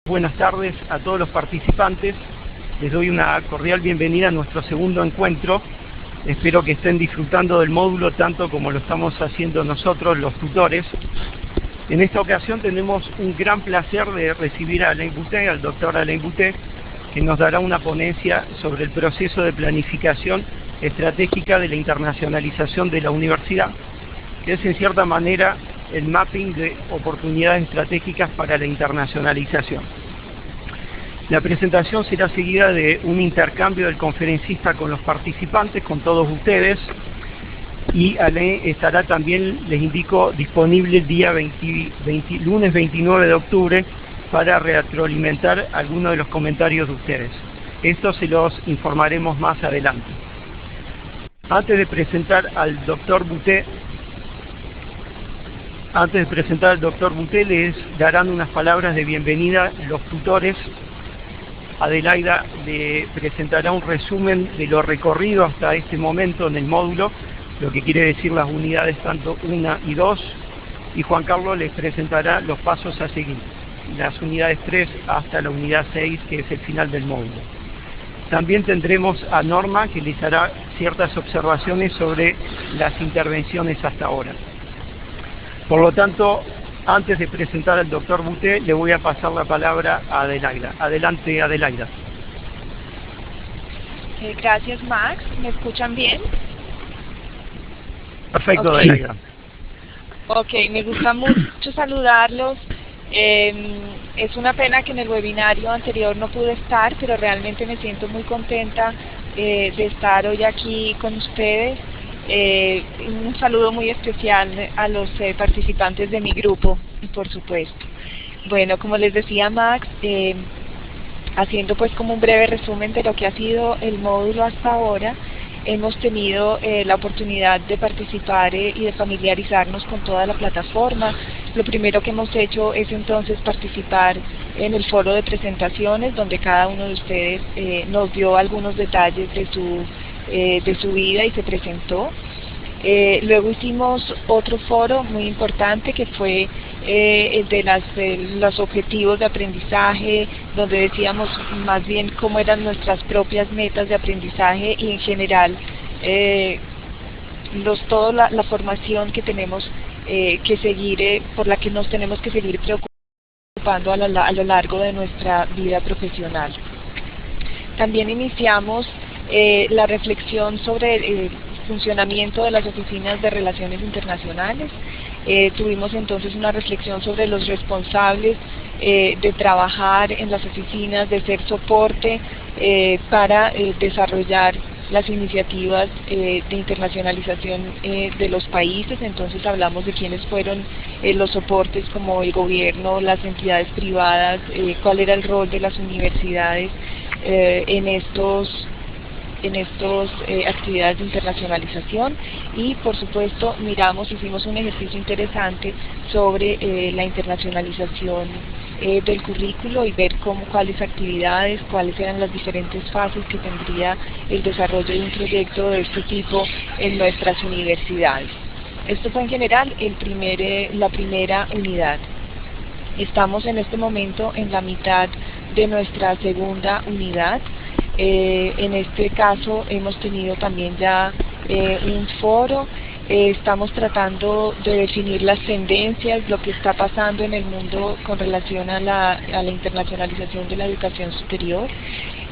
Buenas tardes a todos los participantes. Les doy una cordial bienvenida a nuestro segundo encuentro. Espero que estén disfrutando del módulo tanto como lo estamos haciendo nosotros, los tutores. En esta ocasión tenemos un gran placer de recibir a Alain Boutet, al doctor Alain Boutet, que nos dará una ponencia sobre el proceso de planificación estratégica de la internacionalización de la universidad, que es en cierta manera el mapping de oportunidades estratégicas para la internacionalización. La presentación será seguida de un intercambio del conferencista con los participantes, con todos ustedes, y Alain estará también, les indico, disponible el día lunes 29 de octubre para retroalimentar algunos de los comentarios de ustedes. Esto se los informaremos más adelante. Antes de presentar al doctor Boutet, les darán unas palabras de bienvenida los tutores. Adelaida le presentará un resumen de lo recorrido hasta este momento en el módulo, lo que quiere decir las unidades tanto 1 y 2, y Juan Carlos les presentará los pasos a seguir, las unidades 3 hasta la unidad 6, que es el final del módulo. También tendremos a Norma, que les hará ciertas observaciones sobre las intervenciones hasta ahora. Por lo tanto, antes de presentar al doctor Boutet, le voy a pasar la palabra a Adelaida. Adelante, Adelaida. Gracias, Max. ¿Me escuchan bien? Perfecto, Okay. Adelaida. Ok, me gusta mucho saludarlos. Es una pena que en el webinario anterior no pude estar, pero realmente me siento muy contenta de estar hoy aquí con ustedes. Un saludo muy especial a los participantes de mi grupo, por supuesto. Bueno, como les decía Max, haciendo pues como un breve resumen de lo que ha sido el módulo hasta ahora, hemos tenido la oportunidad de participar y de familiarizarnos con toda la plataforma. Lo primero que hemos hecho es entonces participar en el foro de presentaciones, donde cada uno de ustedes nos dio algunos detalles de su vida y se presentó. Luego hicimos otro foro muy importante que fue el de los objetivos de aprendizaje, donde decíamos más bien cómo eran nuestras propias metas de aprendizaje y en general toda la formación que tenemos que seguir, por la que nos tenemos que seguir preocupando a lo largo de nuestra vida profesional. También iniciamos la reflexión sobre el funcionamiento de las oficinas de relaciones internacionales. Tuvimos entonces una reflexión sobre los responsables de trabajar en las oficinas, de ser soporte para desarrollar las iniciativas de internacionalización de los países. Entonces hablamos de quiénes fueron los soportes, como el gobierno, las entidades privadas, cuál era el rol de las universidades en estos actividades de internacionalización, y por supuesto hicimos un ejercicio interesante sobre la internacionalización del currículo y ver cuáles actividades, cuáles eran las diferentes fases que tendría el desarrollo de un proyecto de este tipo en nuestras universidades. Esto fue en general la primera unidad. Estamos en este momento en la mitad de nuestra segunda unidad. En este caso hemos tenido también ya un foro. Estamos tratando de definir las tendencias, lo que está pasando en el mundo con relación a la internacionalización de la educación superior.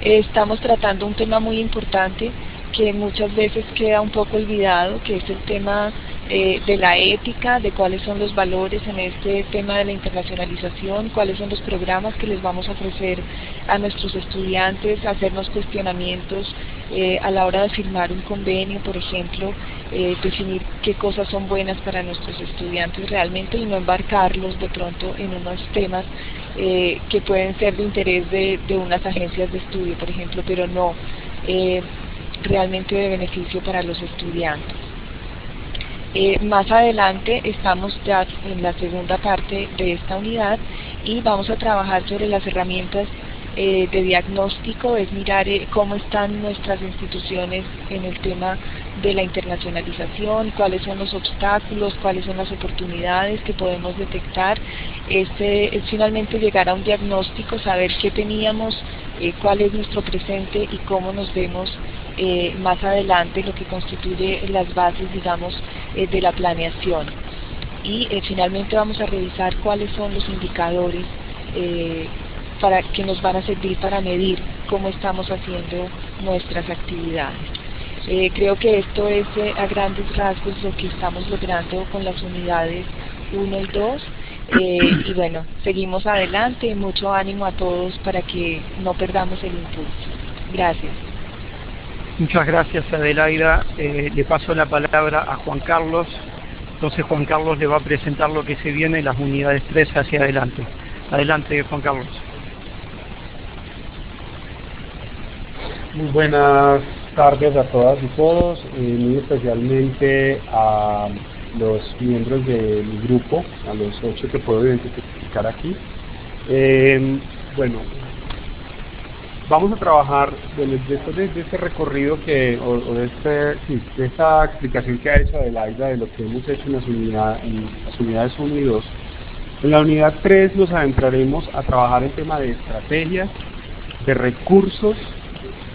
Estamos tratando un tema muy importante que muchas veces queda un poco olvidado, que es el tema de la ética, de cuáles son los valores en este tema de la internacionalización, cuáles son los programas que les vamos a ofrecer a nuestros estudiantes, hacernos cuestionamientos a la hora de firmar un convenio, por ejemplo, definir qué cosas son buenas para nuestros estudiantes realmente y no embarcarlos de pronto en unos temas que pueden ser de interés de unas agencias de estudio, por ejemplo, pero no realmente de beneficio para los estudiantes. Más adelante estamos ya en la segunda parte de esta unidad y vamos a trabajar sobre las herramientas de diagnóstico, es mirar cómo están nuestras instituciones en el tema de la internacionalización, cuáles son los obstáculos, cuáles son las oportunidades que podemos detectar. Es finalmente llegar a un diagnóstico, saber qué teníamos, cuál es nuestro presente y cómo nos vemos más adelante, lo que constituye las bases, digamos, de la planeación. Y finalmente vamos a revisar cuáles son los indicadores para que nos van a servir para medir cómo estamos haciendo nuestras actividades. Creo que esto es a grandes rasgos lo que estamos logrando con las unidades 1 y 2. Y bueno, seguimos adelante, mucho ánimo a todos para que no perdamos el impulso. Gracias. Muchas gracias, Adelaida. Le paso la palabra a Juan Carlos. Entonces Juan Carlos le va a presentar lo que se viene en las unidades 3 hacia adelante. Adelante, Juan Carlos. Muy buenas tardes a todas y todos, muy especialmente a los miembros de mi grupo, a los 8 que puedo identificar aquí. Bueno, vamos a trabajar después de este recorrido de esta explicación que ha hecho Adelaida de lo que hemos hecho en las unidades 1 y 2. En la unidad 3 nos adentraremos a trabajar el tema de estrategias, de recursos,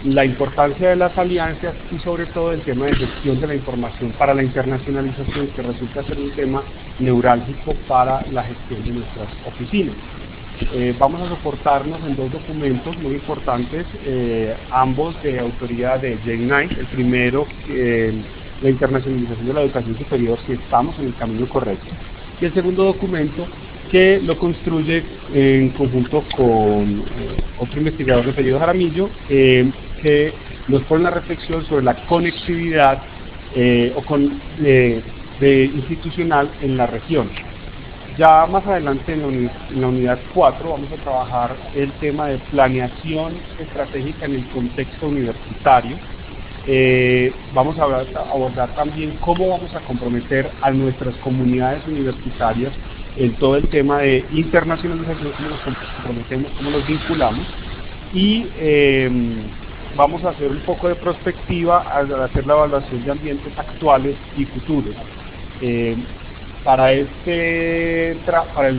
la importancia de las alianzas y sobre todo el tema de gestión de la información para la internacionalización, que resulta ser un tema neurálgico para la gestión de nuestras oficinas. Vamos a soportarnos en 2 documentos muy importantes, ambos de autoría de Jane Knight. El primero, la internacionalización de la educación superior, si estamos en el camino correcto, y el segundo documento que lo construye en conjunto con otro investigador de apellido Jaramillo, que nos pone una reflexión sobre la conectividad institucional en la región. Ya más adelante en la unidad 4 vamos a trabajar el tema de planeación estratégica en el contexto universitario. Vamos a abordar también cómo vamos a comprometer a nuestras comunidades universitarias en todo el tema de internacionalización, cómo nos comprometemos, cómo los vinculamos, y vamos a hacer un poco de prospectiva al hacer la evaluación de ambientes actuales y futuros. Para el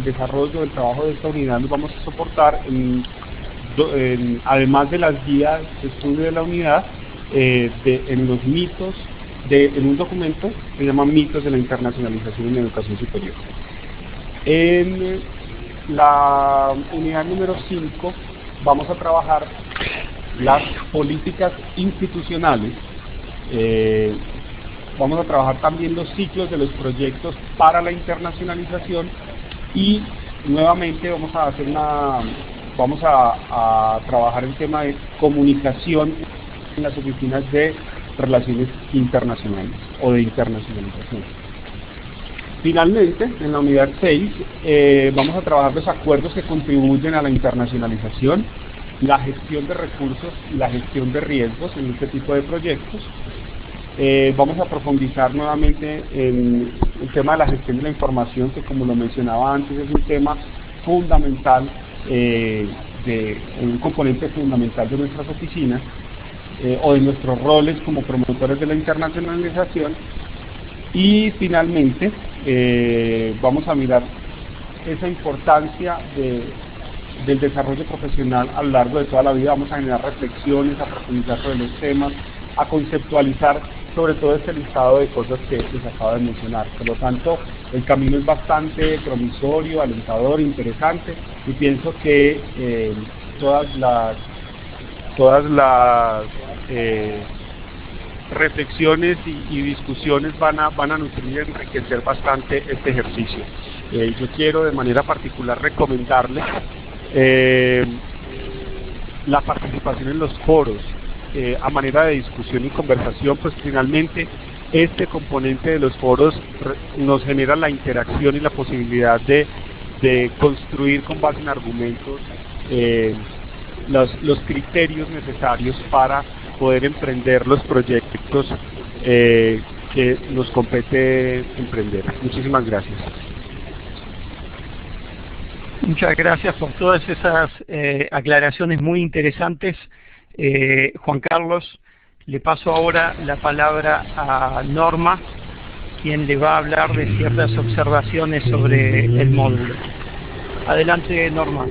desarrollo del trabajo de esta unidad nos vamos a soportar, además de las guías de estudio de la unidad, en los mitos, en un documento que se llama Mitos de la Internacionalización en la Educación Superior. En la unidad número 5 vamos a trabajar las políticas institucionales. Vamos a trabajar también los ciclos de los proyectos para la internacionalización y nuevamente vamos a trabajar el tema de comunicación en las oficinas de relaciones internacionales o de internacionalización. Finalmente, en la unidad 6 vamos a trabajar los acuerdos que contribuyen a la internacionalización, la gestión de recursos y la gestión de riesgos en este tipo de proyectos. Vamos a profundizar nuevamente en el tema de la gestión de la información, que como lo mencionaba antes es un tema fundamental, un componente fundamental de nuestras oficinas o de nuestros roles como promotores de la internacionalización. Y finalmente vamos a mirar esa importancia del desarrollo profesional a lo largo de toda la vida. Vamos a generar reflexiones, a profundizar sobre los temas, a conceptualizar sobre todo este listado de cosas que les acabo de mencionar. Por lo tanto, el camino es bastante promisorio, alentador, interesante, y pienso que todas las reflexiones y discusiones van a nutrir y enriquecer bastante este ejercicio. Yo quiero de manera particular recomendarles la participación en los foros a manera de discusión y conversación, pues finalmente este componente de los foros nos genera la interacción y la posibilidad de construir con base en argumentos los criterios necesarios para poder emprender los proyectos que nos compete emprender. Muchísimas gracias. Muchas gracias por todas esas aclaraciones muy interesantes. Juan Carlos, le paso ahora la palabra a Norma, quien le va a hablar de ciertas observaciones sobre el módulo. Adelante, Norma.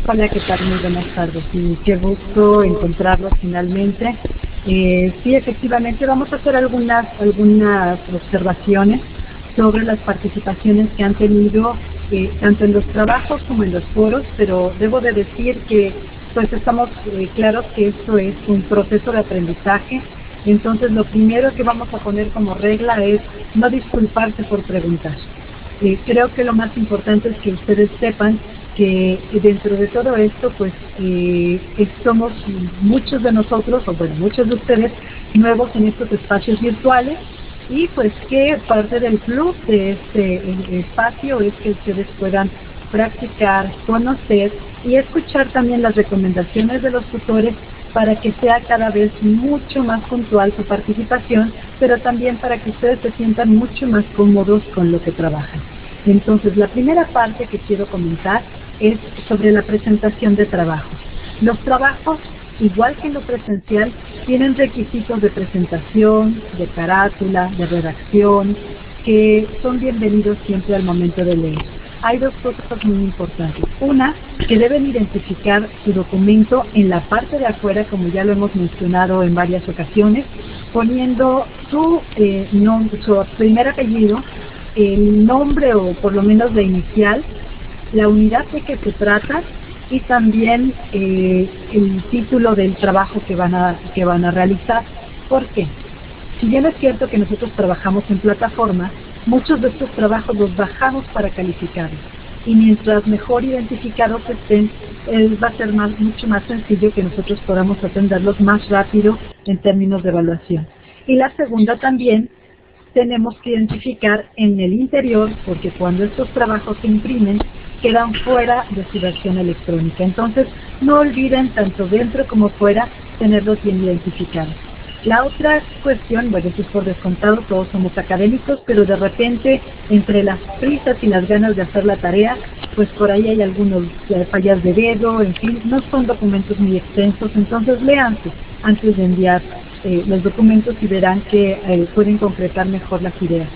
Hola, ¿qué tal? Muy buenas tardes. Y qué gusto encontrarlos finalmente. Sí, efectivamente, vamos a hacer algunas observaciones sobre las participaciones que han tenido tanto en los trabajos como en los foros, pero debo de decir que pues estamos claros que esto es un proceso de aprendizaje. Entonces lo primero que vamos a poner como regla es no disculparse por preguntar. Creo que lo más importante es que ustedes sepan que dentro de todo esto pues somos muchos de nosotros, o bueno, muchos de ustedes nuevos en estos espacios virtuales, y pues que parte del plus de este espacio es que ustedes puedan practicar, conocer y escuchar también las recomendaciones de los tutores para que sea cada vez mucho más puntual su participación, pero también para que ustedes se sientan mucho más cómodos con lo que trabajan. Entonces, la primera parte que quiero comentar es sobre la presentación de trabajos. Los trabajos, igual que en lo presencial, tienen requisitos de presentación, de carátula, de redacción, que son bienvenidos siempre al momento de leer. Hay dos cosas muy importantes. Una, que deben identificar su documento en la parte de afuera, como ya lo hemos mencionado en varias ocasiones, poniendo su primer apellido, el nombre o por lo menos la inicial, la unidad de que se trata y también el título del trabajo que van a realizar. ¿Por qué? Si bien es cierto que nosotros trabajamos en plataforma, muchos de estos trabajos los bajamos para calificarlos. Y mientras mejor identificados estén, va a ser mucho más sencillo que nosotros podamos atenderlos más rápido en términos de evaluación. Y la segunda también, tenemos que identificar en el interior, porque cuando estos trabajos se imprimen, quedan fuera de su versión electrónica. Entonces, no olviden, tanto dentro como fuera, tenerlos bien identificados. La otra cuestión, bueno, eso es por descontado, todos somos académicos, pero de repente, entre las prisas y las ganas de hacer la tarea, pues por ahí hay algunos fallas de dedo, en fin, no son documentos muy extensos, entonces léanse antes de enviar los documentos y verán que pueden concretar mejor las ideas.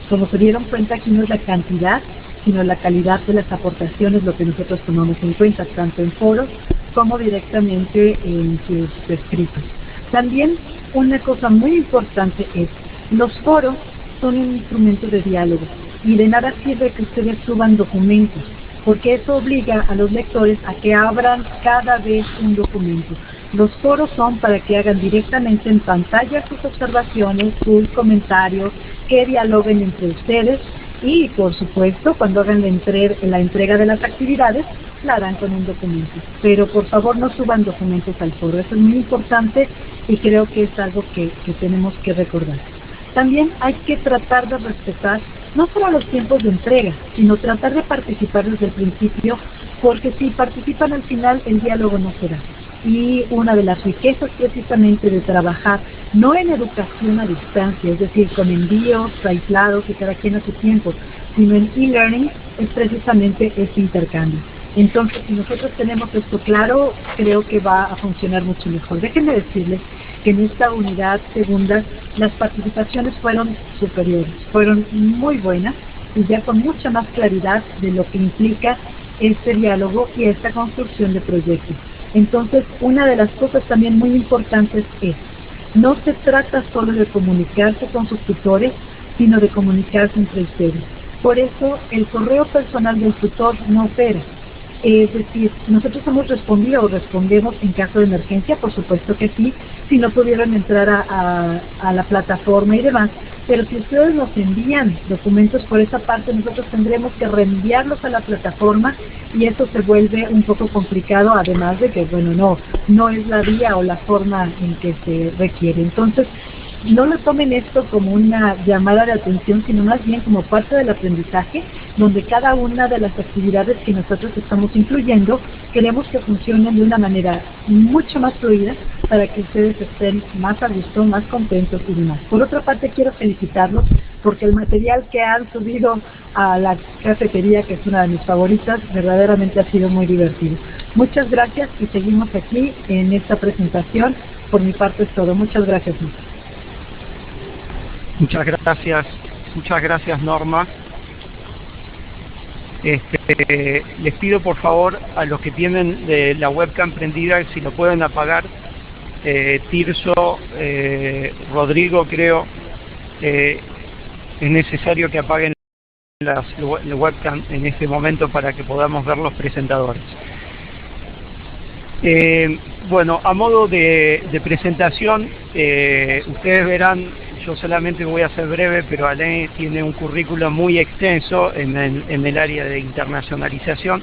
Como se dieron cuenta, aquí no es la cantidad, sino la calidad de las aportaciones lo que nosotros tomamos en cuenta, tanto en foros como directamente en sus escritos. También una cosa muy importante es, los foros son un instrumento de diálogo y de nada sirve que ustedes suban documentos, porque eso obliga a los lectores a que abran cada vez un documento. Los foros son para que hagan directamente en pantalla sus observaciones, sus comentarios, que dialoguen entre ustedes y, por supuesto, cuando hagan la entrega de las actividades, la harán con un documento. Pero, por favor, no suban documentos al foro. Eso es muy importante y creo que es algo que tenemos que recordar. También hay que tratar de respetar no solo los tiempos de entrega, sino tratar de participar desde el principio, porque si participan al final, el diálogo no será. Y una de las riquezas precisamente de trabajar no en educación a distancia, es decir, con envíos aislados y cada quien a su tiempo, sino en e-learning, es precisamente este intercambio. Entonces, si nosotros tenemos esto claro, creo que va a funcionar mucho mejor. Déjenme decirles que en esta unidad segunda las participaciones fueron superiores, fueron muy buenas y ya con mucha más claridad de lo que implica este diálogo y esta construcción de proyectos. Entonces, una de las cosas también muy importantes es, no se trata solo de comunicarse con sus tutores, sino de comunicarse entre ustedes. Por eso, el correo personal del tutor no opera. Es decir, nosotros hemos respondido o respondemos en caso de emergencia, por supuesto que sí, si no pudieron entrar a la plataforma y demás, pero si ustedes nos envían documentos por esa parte, nosotros tendremos que reenviarlos a la plataforma y eso se vuelve un poco complicado, además de que, bueno, no es la vía o la forma en que se requiere. Entonces, no lo tomen esto como una llamada de atención, sino más bien como parte del aprendizaje, donde cada una de las actividades que nosotros estamos incluyendo, queremos que funcionen de una manera mucho más fluida para que ustedes estén más a gusto, más contentos y demás. Por otra parte, quiero felicitarlos porque el material que han subido a la cafetería, que es una de mis favoritas, verdaderamente ha sido muy divertido. Muchas gracias y seguimos aquí en esta presentación. Por mi parte es todo. Muchas gracias. Muchas gracias Norma. Les pido por favor a los que tienen la webcam prendida, si lo pueden apagar. Tirso, Rodrigo, creo, es necesario que apaguen la webcam en este momento para que podamos ver los presentadores. Bueno, a modo de presentación, ustedes verán, yo solamente voy a ser breve, pero Alain tiene un currículo muy extenso en el área de internacionalización.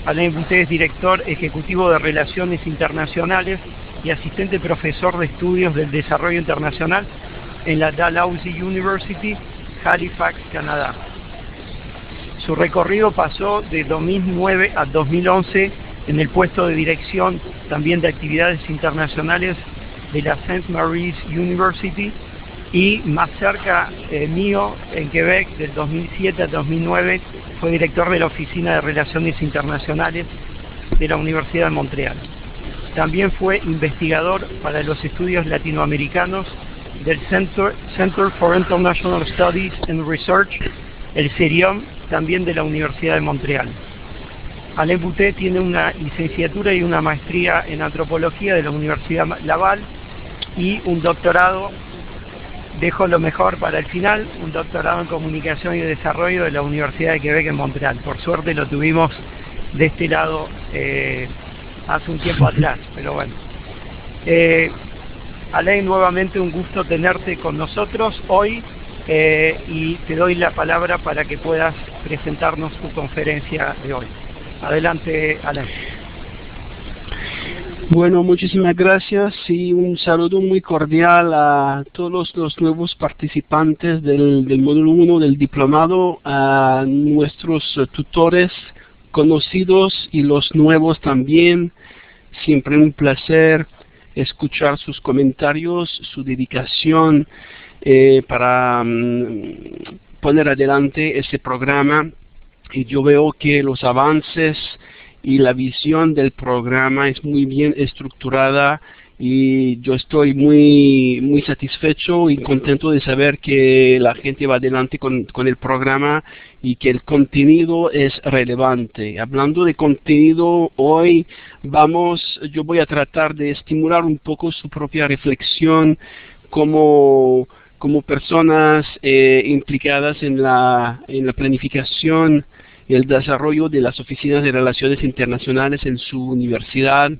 Alain Boutet es director ejecutivo de Relaciones Internacionales y asistente profesor de estudios del desarrollo internacional en la Dalhousie University, Halifax, Canadá. Su recorrido pasó de 2009 a 2011 en el puesto de dirección también de actividades internacionales de la St. Mary's University y más cerca mío en Quebec del 2007 a 2009 fue director de la Oficina de Relaciones Internacionales de la Universidad de Montreal. También fue investigador para los estudios latinoamericanos del Center for International Studies and Research, el CERIOM, también de la Universidad de Montreal. Alain Boutet tiene una licenciatura y una maestría en antropología de la Universidad Laval y un doctorado, dejo lo mejor para el final, un doctorado en comunicación y desarrollo de la Universidad de Quebec en Montreal. Por suerte lo tuvimos de este lado hace un tiempo atrás, pero bueno. Alain, nuevamente un gusto tenerte con nosotros hoy y te doy la palabra para que puedas presentarnos tu conferencia de hoy. Adelante, Alain. Bueno, muchísimas gracias y un saludo muy cordial a todos los nuevos participantes del módulo 1 del diplomado, a nuestros tutores conocidos y los nuevos también. Siempre un placer escuchar sus comentarios, su dedicación para poner adelante este programa. Y yo veo que los avances y la visión del programa es muy bien estructurada y yo estoy muy satisfecho y contento de saber que la gente va adelante con el programa y que el contenido es relevante. Hablando de contenido, hoy yo voy a tratar de estimular un poco su propia reflexión como personas implicadas en la planificación y el desarrollo de las oficinas de relaciones internacionales en su universidad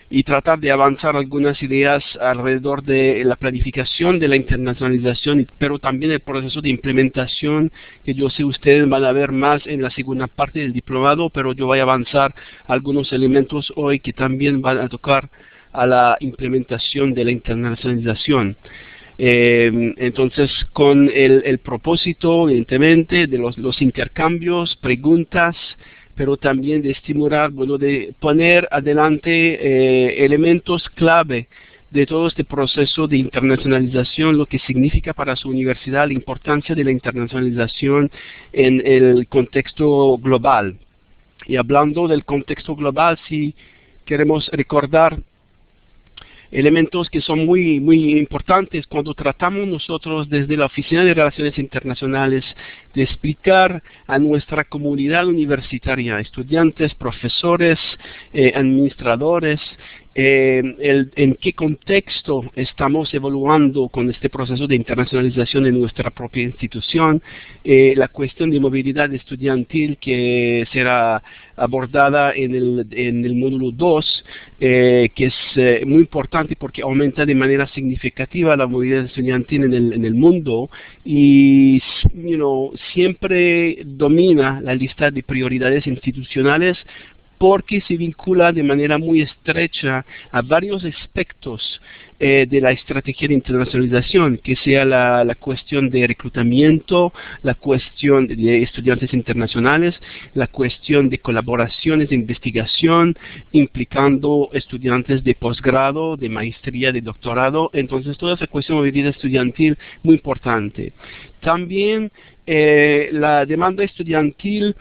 y tratar de avanzar algunas ideas alrededor de la planificación de la internacionalización, pero también el proceso de implementación, que yo sé ustedes van a ver más en la segunda parte del diplomado, pero yo voy a avanzar algunos elementos hoy que también van a tocar a la implementación de la internacionalización. Entonces, con el propósito, evidentemente, de los intercambios, preguntas, pero también de estimular, de poner adelante elementos clave de todo este proceso de internacionalización, lo que significa para su universidad, la importancia de la internacionalización en el contexto global. Y hablando del contexto global, si queremos recordar elementos que son muy importantes cuando tratamos nosotros desde la Oficina de Relaciones Internacionales de explicar a nuestra comunidad universitaria, estudiantes, profesores, administradores, en qué contexto estamos evaluando con este proceso de internacionalización en nuestra propia institución, la cuestión de movilidad estudiantil que será abordada en el módulo 2, que es muy importante porque aumenta de manera significativa la movilidad estudiantil en el mundo y siempre domina la lista de prioridades institucionales porque se vincula de manera muy estrecha a varios aspectos de la estrategia de internacionalización, que sea la cuestión de reclutamiento, la cuestión de estudiantes internacionales, la cuestión de colaboraciones de investigación, implicando estudiantes de posgrado, de maestría, de doctorado. Entonces, toda esa cuestión de movilidad estudiantil muy importante. También la demanda estudiantil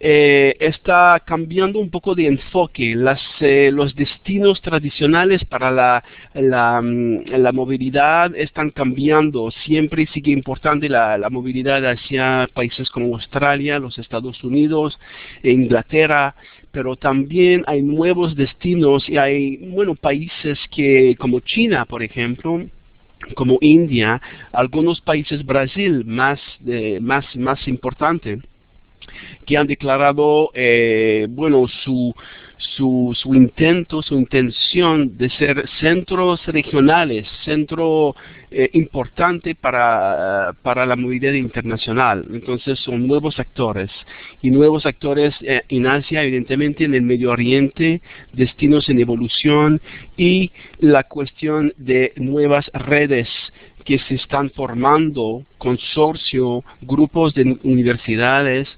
está cambiando un poco de enfoque. Los destinos tradicionales para la movilidad están cambiando. Siempre sigue importante la movilidad hacia países como Australia, los Estados Unidos, Inglaterra, pero también hay nuevos destinos y hay países como China, por ejemplo, como India, algunos países, Brasil, más importante, que han declarado su intención de ser centros regionales, centro importante para la movilidad internacional. Entonces son nuevos actores, y nuevos actores en Asia, evidentemente en el Medio Oriente, destinos en evolución, y la cuestión de nuevas redes que se están formando, consorcio, grupos de universidades,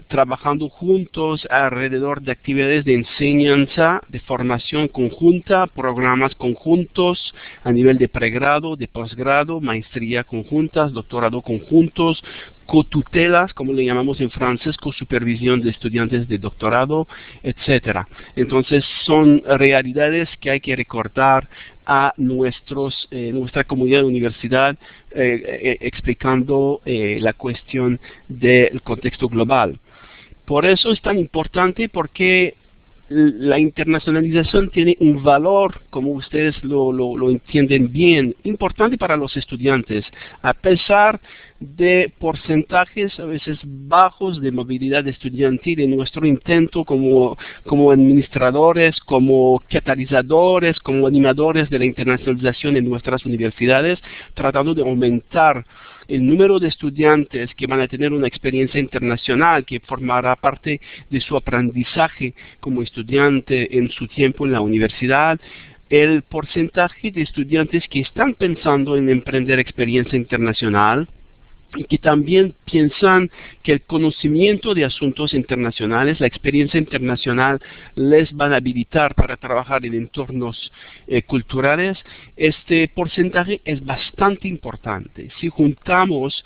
trabajando juntos alrededor de actividades de enseñanza, de formación conjunta, programas conjuntos a nivel de pregrado, de posgrado, maestría conjuntas, doctorado conjuntos, cotutelas, como le llamamos en francés, cosupervisión de estudiantes de doctorado, etcétera. Entonces son realidades que hay que recordar a nuestra comunidad de universidad, explicando la cuestión del contexto global. Por eso es tan importante, porque la internacionalización tiene un valor, como ustedes lo entienden bien, importante para los estudiantes, a pesar de porcentajes a veces bajos de movilidad estudiantil en nuestro intento como administradores, como catalizadores, como animadores de la internacionalización en nuestras universidades, tratando de aumentar el número de estudiantes que van a tener una experiencia internacional, que formará parte de su aprendizaje como estudiante en su tiempo en la universidad. El porcentaje de estudiantes que están pensando en emprender experiencia internacional, y que también piensan que el conocimiento de asuntos internacionales, la experiencia internacional, les van a habilitar para trabajar en entornos culturales. Este porcentaje es bastante importante. Si juntamos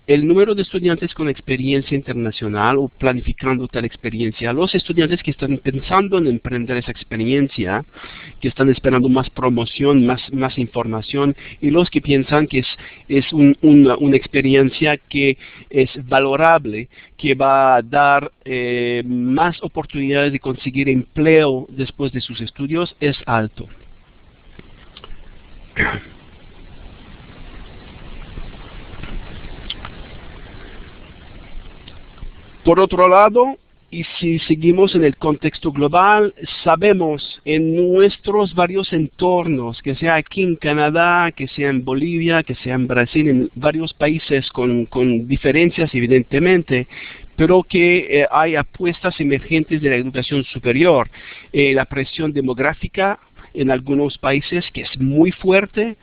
el número de estudiantes con experiencia internacional o planificando tal experiencia, los estudiantes que están pensando en emprender esa experiencia, que están esperando más promoción, más información, y los que piensan que es una experiencia que es valorable, que va a dar más oportunidades de conseguir empleo después de sus estudios, es alto. Por otro lado, y si seguimos en el contexto global, sabemos en nuestros varios entornos, que sea aquí en Canadá, que sea en Bolivia, que sea en Brasil, en varios países con diferencias evidentemente, pero que hay apuestas emergentes de la educación superior. La presión demográfica en algunos países, que es muy fuerte.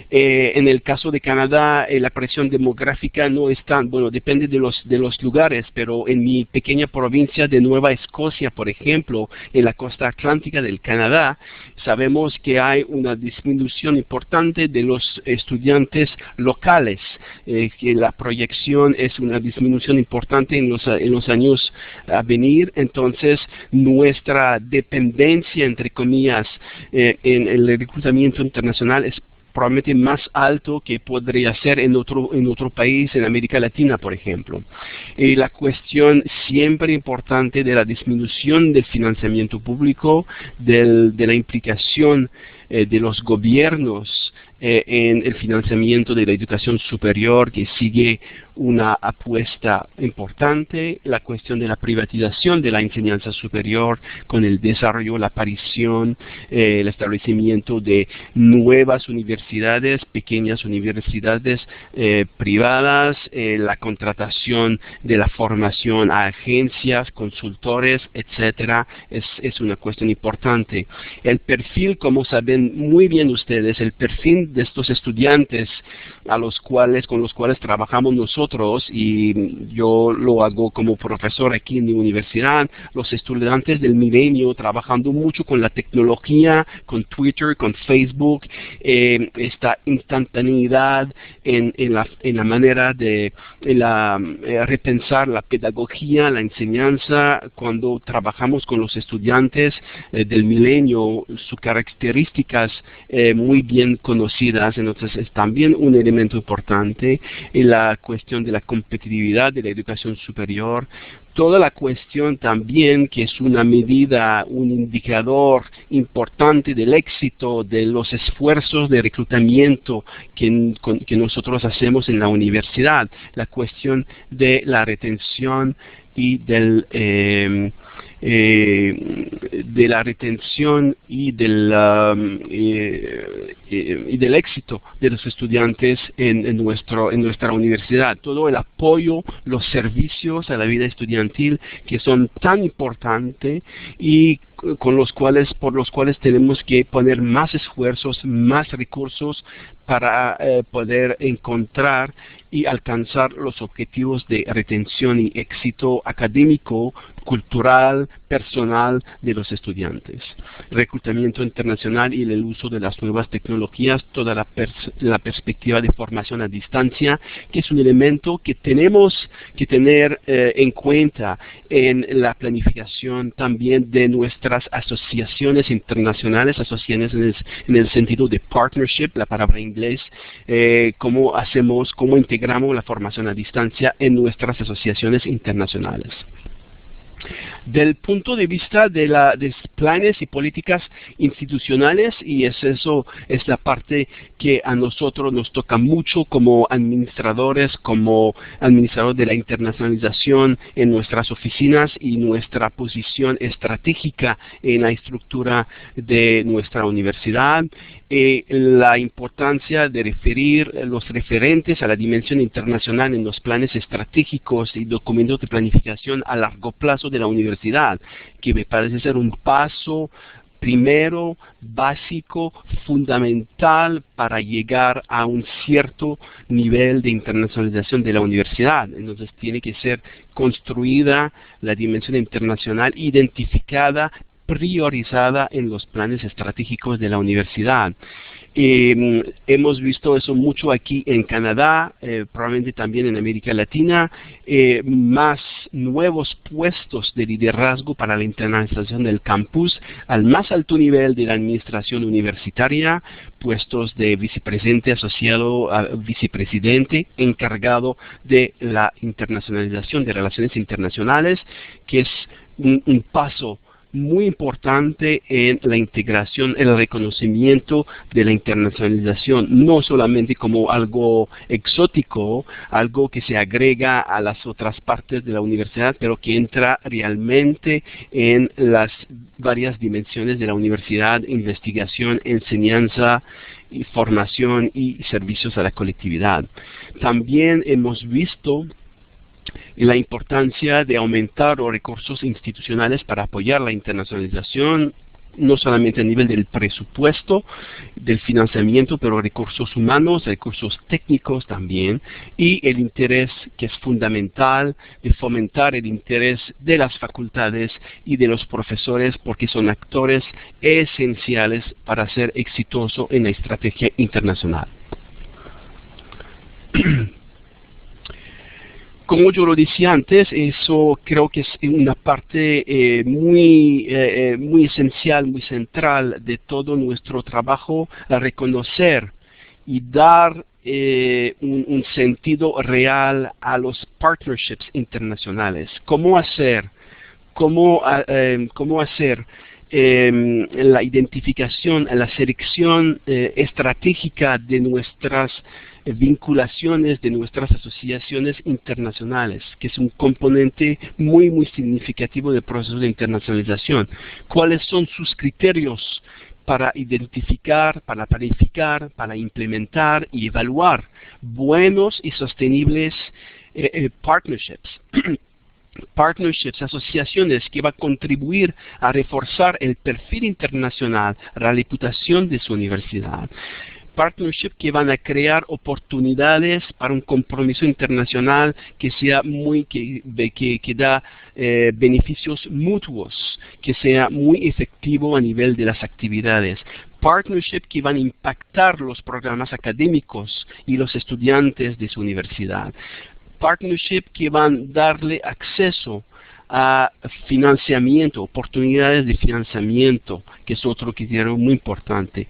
En el caso de Canadá, la presión demográfica no es tan, depende de los lugares, pero en mi pequeña provincia de Nueva Escocia, por ejemplo, en la costa atlántica del Canadá, sabemos que hay una disminución importante de los estudiantes locales, que la proyección es una disminución importante en los años a venir. Entonces, nuestra dependencia, entre comillas, en el reclutamiento internacional es probablemente más alto que podría ser en otro país, en América Latina, por ejemplo. Y la cuestión siempre importante de la disminución del financiamiento público, de la implicación de los gobiernos en el financiamiento de la educación superior, que sigue una apuesta importante, la cuestión de la privatización de la enseñanza superior con el desarrollo, la aparición, el establecimiento de nuevas universidades, pequeñas universidades privadas, la contratación de la formación a agencias, consultores, etcétera, es una cuestión importante. El perfil, como saben muy bien ustedes, el perfil de estos estudiantes con los cuales trabajamos nosotros, y yo lo hago como profesor aquí en mi universidad, los estudiantes del milenio, trabajando mucho con la tecnología, con Twitter, con Facebook, esta instantaneidad en la manera de repensar la pedagogía, la enseñanza. Cuando trabajamos con los estudiantes del milenio, sus características muy bien conocidas, entonces es también un elemento importante. En la cuestión de la competitividad de la educación superior, toda la cuestión también que es una medida, un indicador importante del éxito de los esfuerzos de reclutamiento que nosotros hacemos en la universidad, la cuestión de la retención y del del éxito de los estudiantes en nuestra universidad. Todo el apoyo, los servicios a la vida estudiantil que son tan importantes y por los cuales tenemos que poner más esfuerzos, más recursos para poder encontrar y alcanzar los objetivos de retención y éxito académico, cultural, personal de los estudiantes. Reclutamiento internacional y el uso de las nuevas tecnologías, toda la perspectiva de formación a distancia, que es un elemento que tenemos que tener en cuenta en la planificación también de nuestras asociaciones internacionales, asociaciones en el sentido de partnership, la palabra en inglés, cómo integramos la formación a distancia en nuestras asociaciones internacionales. Del punto de vista de planes y políticas institucionales, y es la parte que a nosotros nos toca mucho como administradores de la internacionalización en nuestras oficinas y nuestra posición estratégica en la estructura de nuestra universidad. La importancia de referir los referentes a la dimensión internacional en los planes estratégicos y documentos de planificación a largo plazo de la universidad, que me parece ser un paso primero, básico, fundamental para llegar a un cierto nivel de internacionalización de la universidad. Entonces tiene que ser construida la dimensión internacional, identificada, priorizada en los planes estratégicos de la universidad. Hemos visto eso mucho aquí en Canadá, probablemente también en América Latina, más nuevos puestos de liderazgo para la internacionalización del campus al más alto nivel de la administración universitaria, puestos de vicepresidente asociado a vicepresidente encargado de la internacionalización de relaciones internacionales, que es un paso muy importante en la integración, el reconocimiento de la internacionalización, no solamente como algo exótico, algo que se agrega a las otras partes de la universidad, pero que entra realmente en las varias dimensiones de la universidad: investigación, enseñanza, y formación y servicios a la colectividad. También hemos visto la importancia de aumentar los recursos institucionales para apoyar la internacionalización, no solamente a nivel del presupuesto, del financiamiento, pero recursos humanos, recursos técnicos también, y el interés que es fundamental de fomentar el interés de las facultades y de los profesores, porque son actores esenciales para ser exitoso en la estrategia internacional. Como yo lo decía antes, eso creo que es una parte muy esencial, muy central de todo nuestro trabajo, a reconocer y dar un sentido real a los partnerships internacionales. ¿Cómo hacer la identificación, la selección estratégica de nuestras vinculaciones, de nuestras asociaciones internacionales, que es un componente muy significativo del proceso de internacionalización. ¿Cuáles son sus criterios para identificar, para planificar, para implementar y evaluar buenos y sostenibles partnerships? Partnerships, asociaciones que van a contribuir a reforzar el perfil internacional, la reputación de su universidad. Partnership que van a crear oportunidades para un compromiso internacional que sea que da beneficios mutuos, que sea muy efectivo a nivel de las actividades. Partnership que van a impactar los programas académicos y los estudiantes de su universidad. Partnership que van a darle acceso a financiamiento, oportunidades de financiamiento, que es otro criterio muy importante.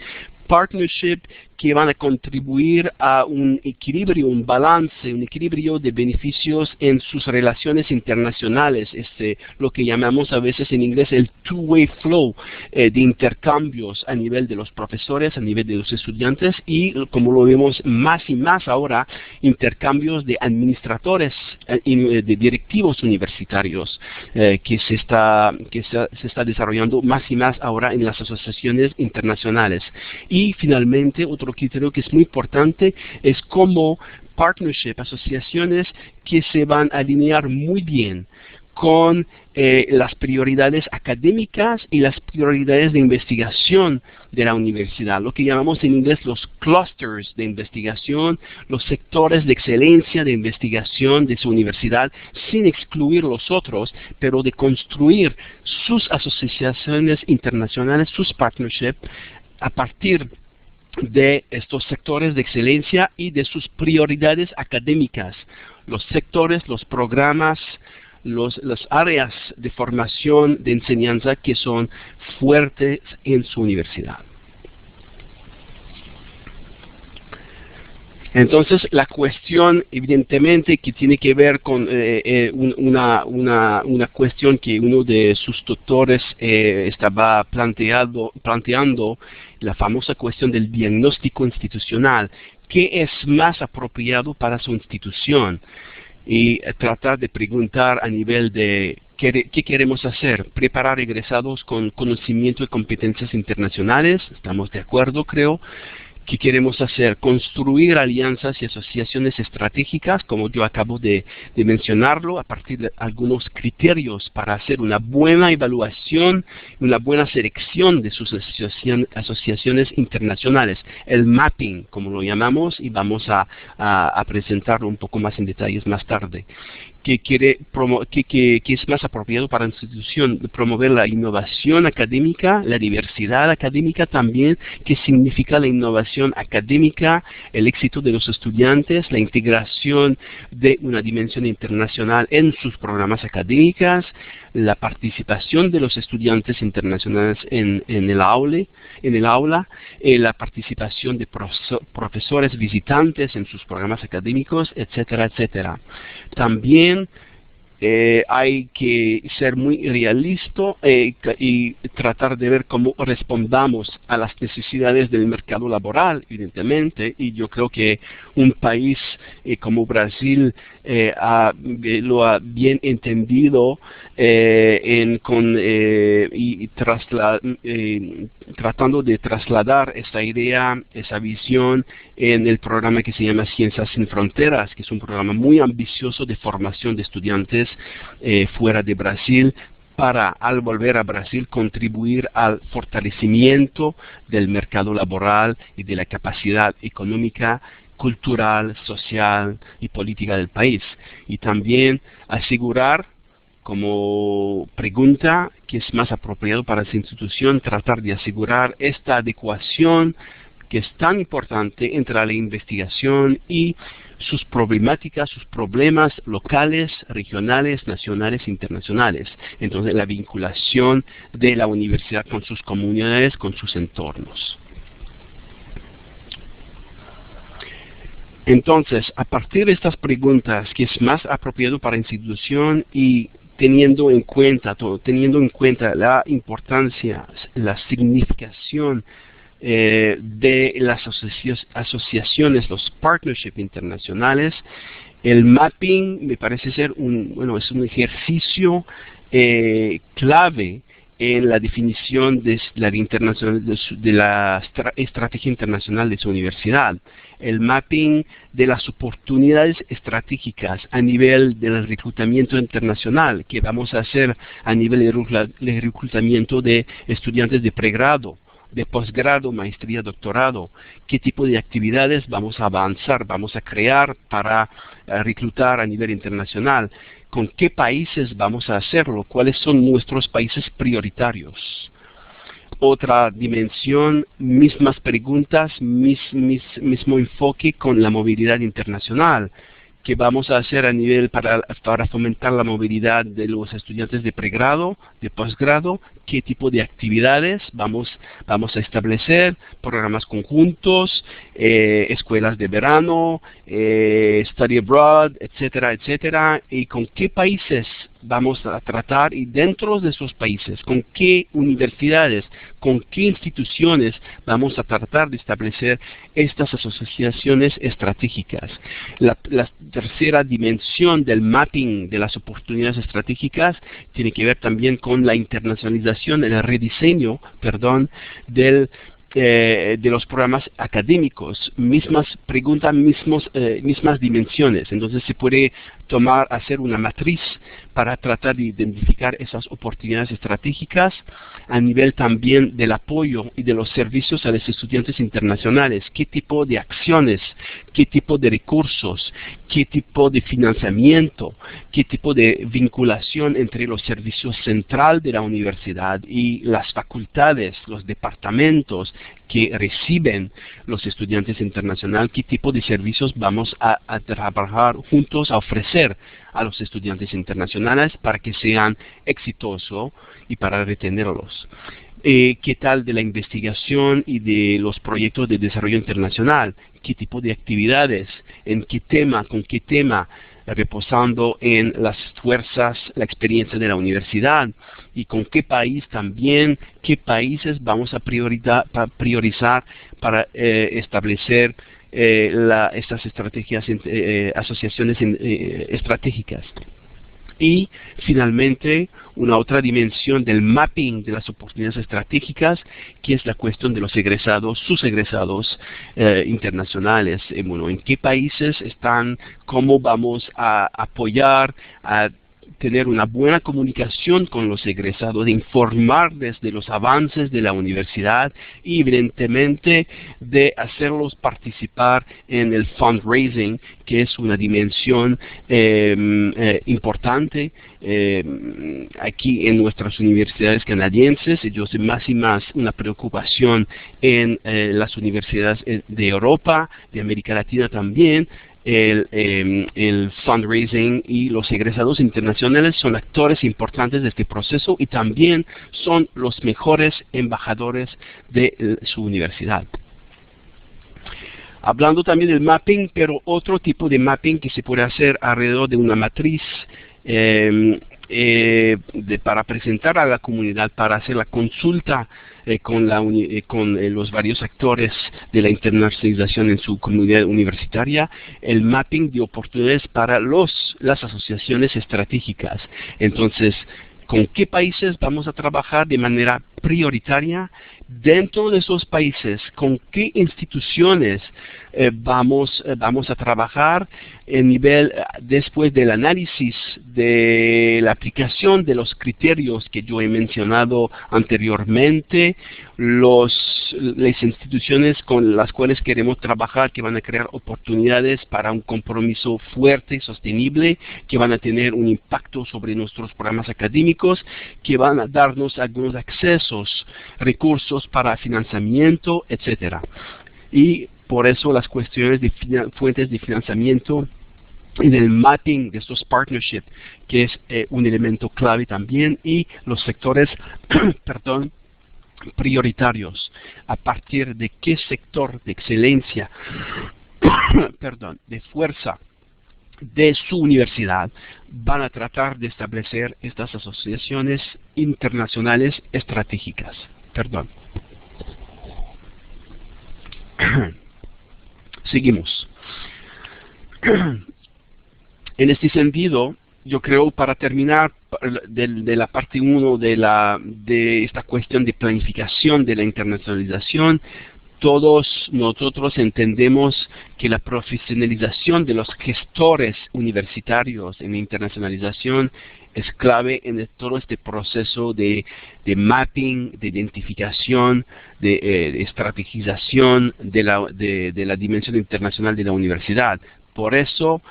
Partnership que van a contribuir a un equilibrio, un balance, un equilibrio de beneficios en sus relaciones internacionales, lo que llamamos a veces en inglés el two-way flow de intercambios a nivel de los profesores, a nivel de los estudiantes y, como lo vemos más y más ahora, intercambios de administradores y de directivos universitarios que se está desarrollando más y más ahora en las asociaciones internacionales. Y finalmente, otro criterio que es muy importante es como partnership, asociaciones que se van a alinear muy bien con las prioridades académicas y las prioridades de investigación de la universidad, lo que llamamos en inglés los clusters de investigación, los sectores de excelencia de investigación de su universidad, sin excluir los otros, pero de construir sus asociaciones internacionales, sus partnerships, a partir de estos sectores de excelencia y de sus prioridades académicas, los sectores, los programas, las áreas de formación, de enseñanza que son fuertes en su universidad. Entonces, la cuestión, evidentemente, que tiene que ver con una cuestión que uno de sus tutores estaba planteando, la famosa cuestión del diagnóstico institucional. ¿Qué es más apropiado para su institución? Y tratar de preguntar a nivel de ¿qué queremos hacer? Preparar egresados con conocimiento y competencias internacionales. Estamos de acuerdo, creo. ¿Qué queremos hacer? Construir alianzas y asociaciones estratégicas, como yo acabo de mencionarlo, a partir de algunos criterios para hacer una buena evaluación, una buena selección de sus asociaciones internacionales. El mapping, como lo llamamos, y vamos a presentarlo un poco más en detalles más tarde. Que es más apropiado para la institución promover la innovación académica, la diversidad académica también, que significa la innovación académica, el éxito de los estudiantes, la integración de una dimensión internacional en sus programas académicos, la participación de los estudiantes internacionales en el aula, la participación de profesores visitantes en sus programas académicos, etcétera, etcétera. También hay que ser muy realista y tratar de ver cómo respondamos a las necesidades del mercado laboral, evidentemente, y yo creo que un país como Brasil lo ha bien entendido tratando de trasladar esta idea, esa visión en el programa que se llama Ciencias Sin Fronteras, que es un programa muy ambicioso de formación de estudiantes fuera de Brasil, para, al volver a Brasil, contribuir al fortalecimiento del mercado laboral y de la capacidad económica, cultural, social y política del país. Y también asegurar, como pregunta, que es más apropiado para esa institución, tratar de asegurar esta adecuación que es tan importante entre la investigación y sus problemáticas, sus problemas locales, regionales, nacionales e internacionales. Entonces, la vinculación de la universidad con sus comunidades, con sus entornos. Entonces, a partir de estas preguntas, que es más apropiado para la institución y teniendo en cuenta la importancia, la significación de las asociaciones, los partnerships internacionales. El mapping me parece ser es un ejercicio clave en la definición de la estrategia internacional de su universidad. El mapping de las oportunidades estratégicas a nivel del reclutamiento internacional que vamos a hacer a nivel de reclutamiento de estudiantes de pregrado, de posgrado, maestría, doctorado, qué tipo de actividades vamos a avanzar, vamos a crear para reclutar a nivel internacional, con qué países vamos a hacerlo, cuáles son nuestros países prioritarios. Otra dimensión, mismas preguntas, mismo enfoque con la movilidad internacional. ¿Qué vamos a hacer a nivel para fomentar la movilidad de los estudiantes de pregrado, de posgrado? ¿Qué tipo de actividades vamos a establecer? Programas conjuntos, escuelas de verano, study abroad, etcétera, etcétera. ¿Y con qué países vamos a tratar? Y dentro de esos países, ¿con qué universidades, con qué instituciones vamos a tratar de establecer estas asociaciones estratégicas? La tercera dimensión del mapping de las oportunidades estratégicas tiene que ver también con la internacionalización, el rediseño, de los programas académicos, mismas preguntas, mismas dimensiones. Entonces se puede hacer una matriz para tratar de identificar esas oportunidades estratégicas a nivel también del apoyo y de los servicios a los estudiantes internacionales. ¿Qué tipo de acciones, qué tipo de recursos, qué tipo de financiamiento, qué tipo de vinculación entre los servicios central de la universidad y las facultades, los departamentos que reciben los estudiantes internacionales, qué tipo de servicios vamos a trabajar juntos, a ofrecer a los estudiantes internacionales para que sean exitosos y para retenerlos. ¿Qué tal de la investigación y de los proyectos de desarrollo internacional? ¿Qué tipo de actividades? ¿En qué tema? ¿Con qué tema? Reposando en las fuerzas, la experiencia de la universidad, y con qué país también, qué países vamos a priorizar para establecer estas estrategias, asociaciones estratégicas. Y finalmente, una otra dimensión del mapping de las oportunidades estratégicas, que es la cuestión de los egresados, sus egresados internacionales. En qué países están, cómo vamos a apoyar, a tener una buena comunicación con los egresados, de informarles de los avances de la universidad y evidentemente de hacerlos participar en el fundraising, que es una dimensión importante aquí en nuestras universidades canadienses. Ellos más y más una preocupación en las universidades de Europa, de América Latina también. El fundraising y los egresados internacionales son actores importantes de este proceso y también son los mejores embajadores de su universidad. Hablando también del mapping, pero otro tipo de mapping que se puede hacer alrededor de una matriz para presentar a la comunidad, para hacer la consulta con los varios actores de la internacionalización en su comunidad universitaria, el mapping de oportunidades para las asociaciones estratégicas. Entonces, ¿con qué países vamos a trabajar de manera prioritaria? Dentro de esos países, ¿con qué instituciones vamos a trabajar en nivel, después del análisis de la aplicación de los criterios que yo he mencionado anteriormente, las instituciones con las cuales queremos trabajar, que van a crear oportunidades para un compromiso fuerte y sostenible, que van a tener un impacto sobre nuestros programas académicos, que van a darnos algunos accesos, recursos para financiamiento, etcétera. Y por eso las cuestiones de fuentes de financiamiento y del mapping de estos partnerships, que es un elemento clave también, y los sectores prioritarios, a partir de qué sector de excelencia, de fuerza de su universidad van a tratar de establecer estas asociaciones internacionales estratégicas. Perdón. Seguimos. En este sentido, yo creo, para terminar de la parte 1 de esta cuestión de planificación de la internacionalización, todos nosotros entendemos que la profesionalización de los gestores universitarios en la internacionalización es clave en todo este proceso de mapping, de identificación, de estrategización de la dimensión internacional de la universidad. Por eso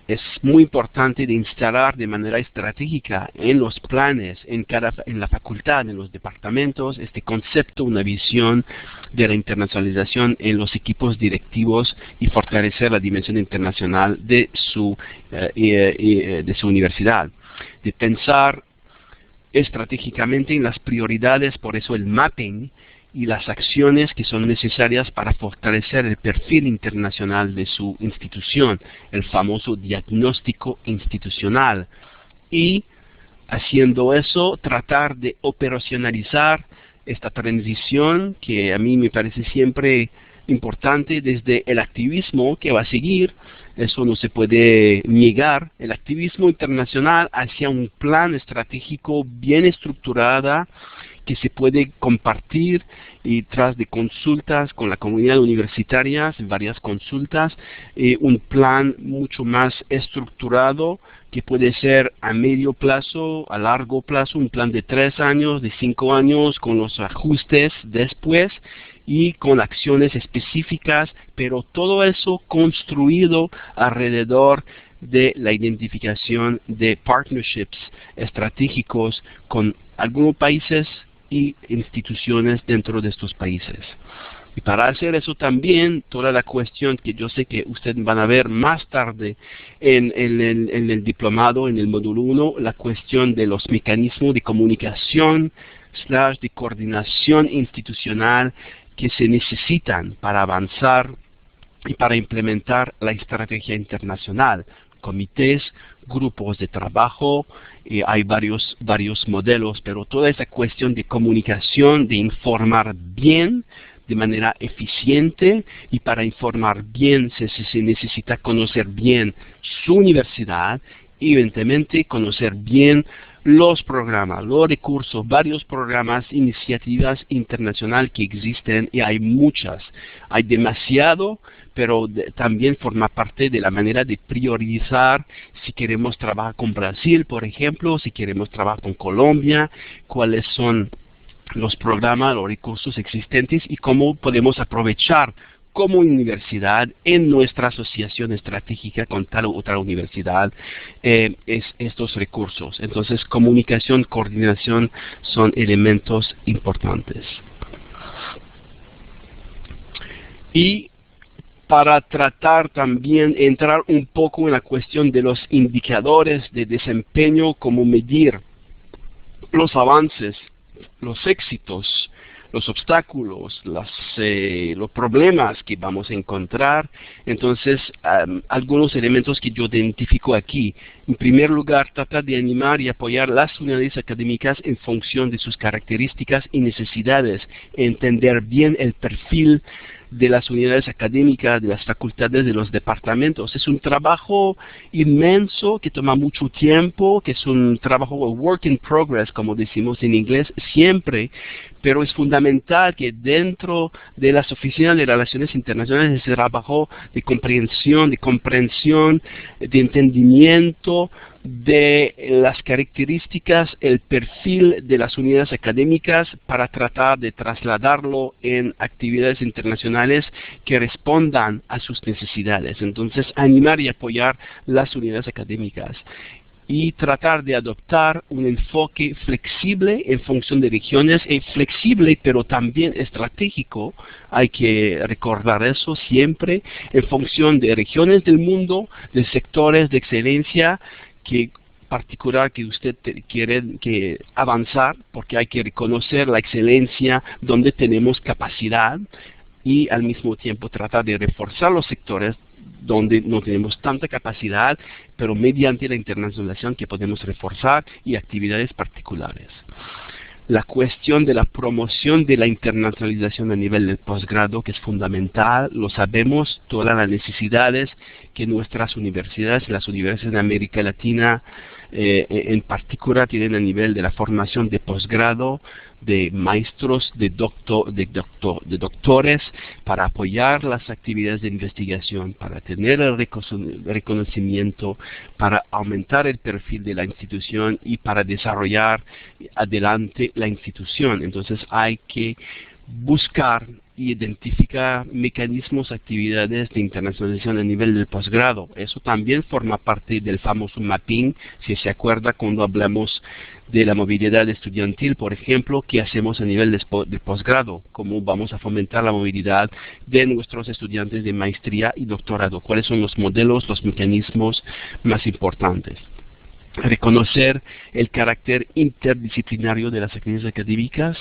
es muy importante de instalar de manera estratégica en los planes, en la facultad, en los departamentos, este concepto, una visión de la internacionalización en los equipos directivos y fortalecer la dimensión internacional de su universidad. De pensar estratégicamente en las prioridades, por eso el mapping, y las acciones que son necesarias para fortalecer el perfil internacional de su institución, el famoso diagnóstico institucional. Y haciendo eso, tratar de operacionalizar esta transición que a mí me parece siempre importante desde el activismo que va a seguir, eso no se puede negar, el activismo internacional hacia un plan estratégico bien estructurado que se puede compartir y tras de consultas con la comunidad universitaria, varias consultas, un plan mucho más estructurado que puede ser a medio plazo, a largo plazo, un plan de 3 años, de 5 años, con los ajustes después y con acciones específicas, pero todo eso construido alrededor de la identificación de partnerships estratégicos con algunos países y instituciones dentro de estos países. Y para hacer eso también, toda la cuestión que yo sé que ustedes van a ver más tarde en el diplomado, en el módulo 1, la cuestión de los mecanismos de comunicación / de coordinación institucional que se necesitan para avanzar y para implementar la estrategia internacional. Comités, grupos de trabajo, hay varios modelos, pero toda esa cuestión de comunicación, de informar bien, de manera eficiente, y para informar bien se necesita conocer bien su universidad, y evidentemente conocer bien los programas, los recursos, varios programas, iniciativas internacionales que existen, y hay muchas, hay demasiado, pero también forma parte de la manera de priorizar si queremos trabajar con Brasil, por ejemplo, si queremos trabajar con Colombia, cuáles son los programas, los recursos existentes y cómo podemos aprovechar como universidad en nuestra asociación estratégica con tal u otra universidad estos recursos. Entonces, comunicación, coordinación son elementos importantes. Y para tratar también entrar un poco en la cuestión de los indicadores de desempeño, cómo medir los avances, los éxitos, los obstáculos, los problemas que vamos a encontrar. Entonces, algunos elementos que yo identifico aquí. En primer lugar, tratar de animar y apoyar las unidades académicas en función de sus características y necesidades, entender bien el perfil de las unidades académicas, de las facultades, de los departamentos. Es un trabajo inmenso que toma mucho tiempo, que es un trabajo work in progress, como decimos en inglés, siempre, pero es fundamental que dentro de las oficinas de relaciones internacionales ese trabajo de comprensión, de entendimiento de las características, el perfil de las unidades académicas para tratar de trasladarlo en actividades internacionales que respondan a sus necesidades. Entonces, animar y apoyar las unidades académicas y tratar de adoptar un enfoque flexible en función de regiones, flexible pero también estratégico, hay que recordar eso siempre, en función de regiones del mundo, de sectores de excelencia, que particular que usted quiere avanzar, porque hay que reconocer la excelencia donde tenemos capacidad y al mismo tiempo tratar de reforzar los sectores donde no tenemos tanta capacidad, pero mediante la internacionalización que podemos reforzar y actividades particulares. La cuestión de la promoción de la internacionalización a nivel del posgrado, que es fundamental, lo sabemos, todas las necesidades que nuestras universidades, las universidades de América Latina en particular, tienen a nivel de la formación de posgrado, de maestros, de doctores, para apoyar las actividades de investigación, para tener el reconocimiento, para aumentar el perfil de la institución y para desarrollar adelante la institución. Entonces hay que buscar y identificar mecanismos, actividades de internacionalización a nivel del posgrado. Eso también forma parte del famoso mapping, si se acuerda cuando hablamos de la movilidad estudiantil, por ejemplo, ¿qué hacemos a nivel de posgrado? ¿Cómo vamos a fomentar la movilidad de nuestros estudiantes de maestría y doctorado? ¿Cuáles son los modelos, los mecanismos más importantes? Reconocer el carácter interdisciplinario de las actividades académicas,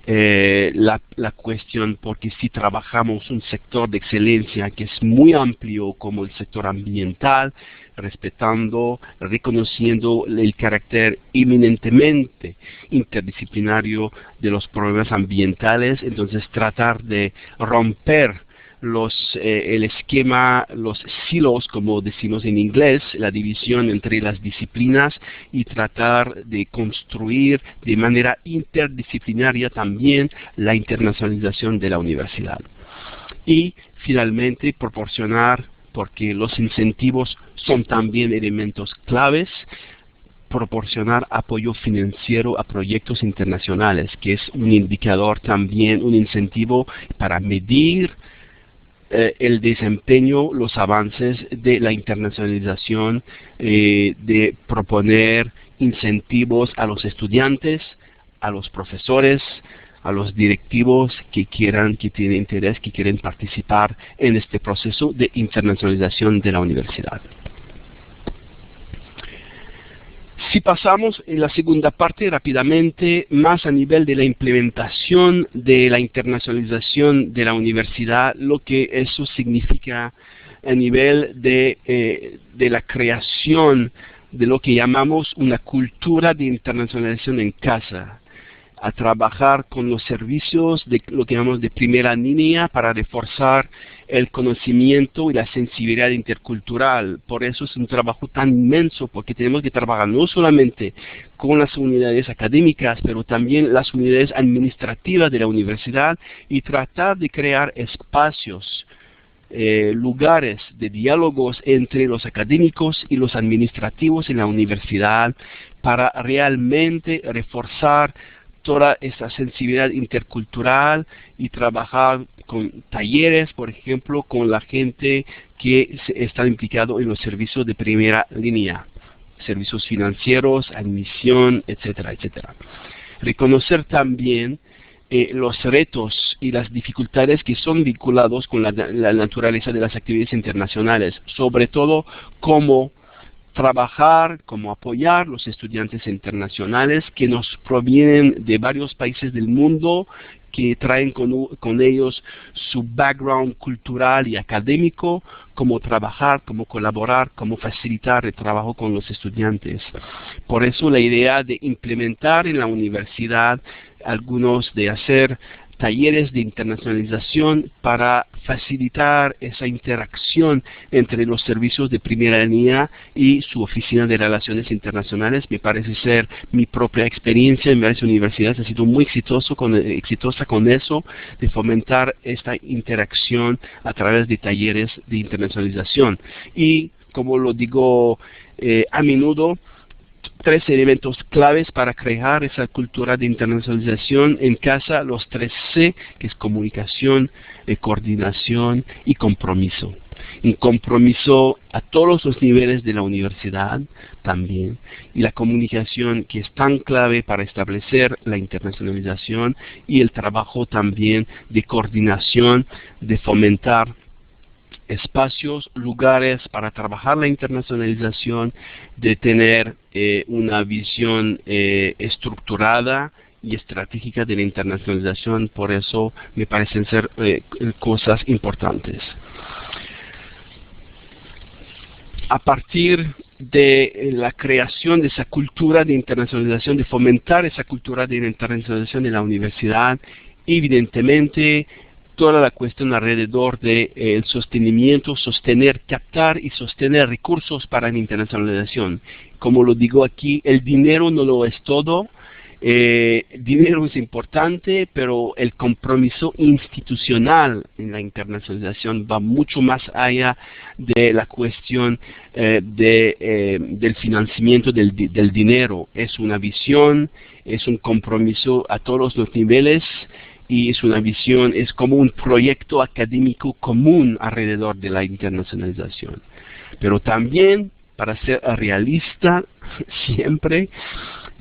la cuestión, porque si trabajamos un sector de excelencia que es muy amplio como el sector ambiental, respetando, reconociendo el carácter eminentemente interdisciplinario de los problemas ambientales, entonces tratar de romper el esquema, los silos, como decimos en inglés, la división entre las disciplinas, y tratar de construir de manera interdisciplinaria también la internacionalización de la universidad. Y finalmente proporcionar, porque los incentivos son también elementos claves, proporcionar apoyo financiero a proyectos internacionales, que es un indicador también, un incentivo para medir el desempeño, los avances de la internacionalización, de proponer incentivos a los estudiantes, a los profesores, a los directivos que tienen interés, que quieren participar en este proceso de internacionalización de la universidad. Si pasamos en la segunda parte rápidamente, más a nivel de la implementación de la internacionalización de la universidad, lo que eso significa a nivel de la creación de lo que llamamos una cultura de internacionalización en casa, a trabajar con los servicios de lo que llamamos de primera línea para reforzar el conocimiento y la sensibilidad intercultural. Por eso es un trabajo tan inmenso, porque tenemos que trabajar no solamente con las unidades académicas, pero también las unidades administrativas de la universidad, y tratar de crear espacios, lugares de diálogos entre los académicos y los administrativos en la universidad, para realmente reforzar toda esa sensibilidad intercultural y trabajar con talleres, por ejemplo, con la gente que está implicado en los servicios de primera línea, servicios financieros, admisión, etcétera, etcétera. Reconocer también los retos y las dificultades que son vinculados con la naturaleza de las actividades internacionales, sobre todo cómo trabajar, cómo apoyar los estudiantes internacionales que nos provienen de varios países del mundo, que traen con ellos su background cultural y académico, cómo trabajar, cómo colaborar, cómo facilitar el trabajo con los estudiantes. Por eso la idea de implementar en la universidad de hacer talleres de internacionalización para facilitar esa interacción entre los servicios de primera línea y su oficina de relaciones internacionales. Me parece ser mi propia experiencia en varias universidades, ha sido muy exitosa con eso, de fomentar esta interacción a través de talleres de internacionalización. Y como lo digo a menudo, 3 elementos claves para crear esa cultura de internacionalización en casa, los 3 C, que es comunicación, coordinación y compromiso. Un compromiso a todos los niveles de la universidad también, y la comunicación, que es tan clave para establecer la internacionalización, y el trabajo también de coordinación, de fomentar espacios, lugares para trabajar la internacionalización, de tener una visión estructurada y estratégica de la internacionalización. Por eso me parecen ser cosas importantes. a partir de la creación de esa cultura de internacionalización, de fomentar esa cultura de internacionalización en la universidad, evidentemente toda la cuestión alrededor del sostenimiento, captar y sostener recursos para la internacionalización. Como lo digo aquí, el dinero no lo es todo. El dinero es importante, pero el compromiso institucional en la internacionalización va mucho más allá de la cuestión del financiamiento del dinero. Es una visión, es un compromiso a todos los niveles y es una visión, es como un proyecto académico común alrededor de la internacionalización. Pero también, para ser realista, siempre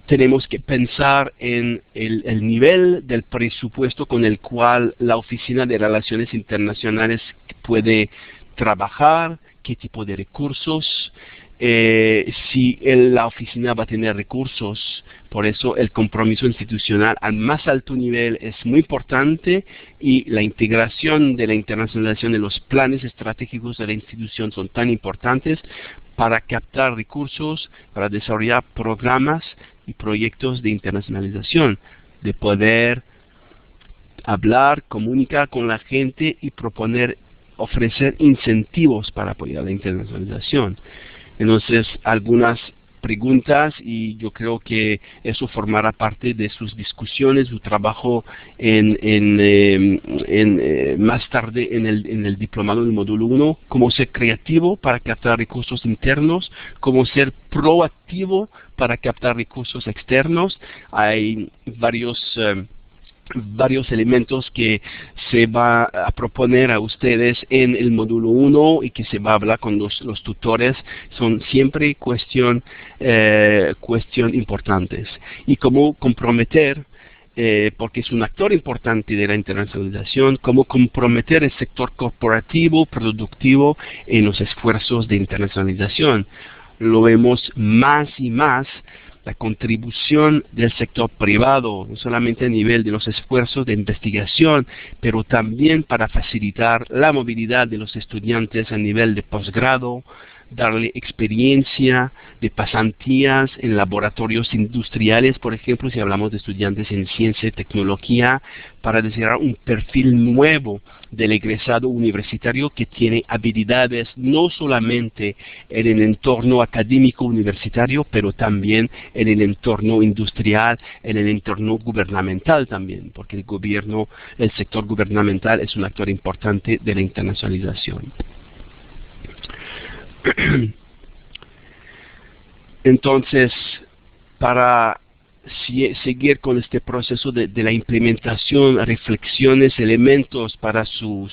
tenemos que pensar en el nivel del presupuesto con el cual la Oficina de Relaciones Internacionales puede trabajar, qué tipo de recursos, si la oficina va a tener recursos. Por eso el compromiso institucional al más alto nivel es muy importante y la integración de la internacionalización de los planes estratégicos de la institución son tan importantes para captar recursos, para desarrollar programas y proyectos de internacionalización, de poder hablar, comunicar con la gente y ofrecer incentivos para apoyar la internacionalización. Entonces, algunas preguntas y yo creo que eso formará parte de sus discusiones, su trabajo más tarde en el diplomado del módulo 1, cómo ser creativo para captar recursos internos, cómo ser proactivo para captar recursos externos. Hay varios elementos que se va a proponer a ustedes en el módulo 1 y que se va a hablar con los tutores. Son siempre cuestión importantes. Y cómo comprometer, porque es un actor importante de la internacionalización, cómo comprometer el sector corporativo, productivo en los esfuerzos de internacionalización. Lo vemos más y más, la contribución del sector privado, no solamente a nivel de los esfuerzos de investigación, pero también para facilitar la movilidad de los estudiantes a nivel de posgrado, darle experiencia de pasantías en laboratorios industriales, por ejemplo, si hablamos de estudiantes en ciencia y tecnología, para desarrollar un perfil nuevo del egresado universitario que tiene habilidades no solamente en el entorno académico universitario, pero también en el entorno industrial, en el entorno gubernamental también, porque el sector gubernamental es un actor importante de la internacionalización. Entonces, para seguir con este proceso de la implementación, reflexiones, elementos para su